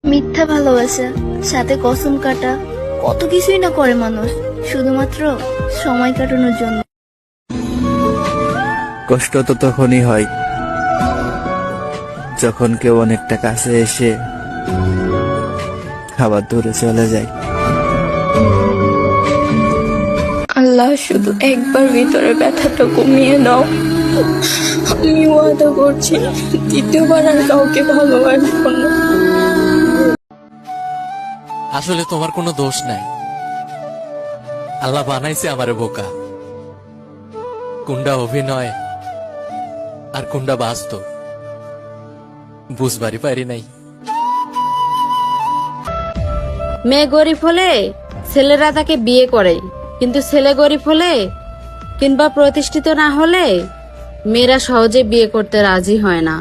মিথ্যা ভালোবাসা, সাথে কসম কাটা, কত কিছুই না করে মানুষ শুধুমাত্র সময় কাটানোর জন্য। কষ্ট তো তখনই হয় যখন কেউ অনেকটা কাছে এসে আবার দূরে চলে যায়। আল্লাহ, শুধু একবার ভিতরে ব্যথাটা কমিয়ে দাও। আমি ওয়াদা করছি দ্বিতীয়বার আর কাউকে ভালোবাসবো না। আসলে তোমার কোনো দোষ নাই, আল্লাহ বানাইছে আমারে বোকা। কোনটা অভিনয় আর কোনটা বাস্তব বুঝবারই পারি নাই। মেয়ে গরিব হলে ছেলেরা তাকে বিয়ে করে, কিন্তু ছেলে গরিব হলে কিংবা প্রতিষ্ঠিত না হলে মেয়েরা সহজে বিয়ে করতে রাজি হয় না।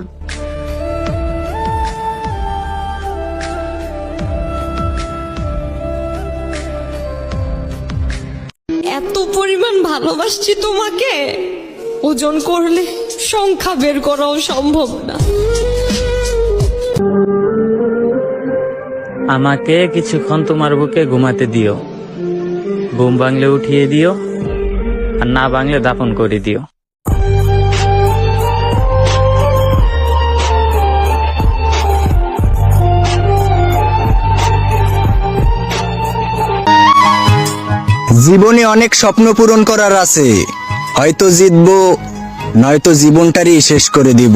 এত পরিমাণ ভালোবাসছি তোমাকে, ওজন করলে সংখ্যা বের করাও সম্ভব না। আমাকে কিছুক্ষণ তোমার বুকে ঘুমাতে দিও, ঘুম ভাঙলে উঠিয়ে দিও, আর না ভাঙলে দাফন করে দিও। জীবনে অনেক স্বপ্ন পূরণ করার আছে, হয়তো জিতবো নয়তো জীবনটারই শেষ করে দিব।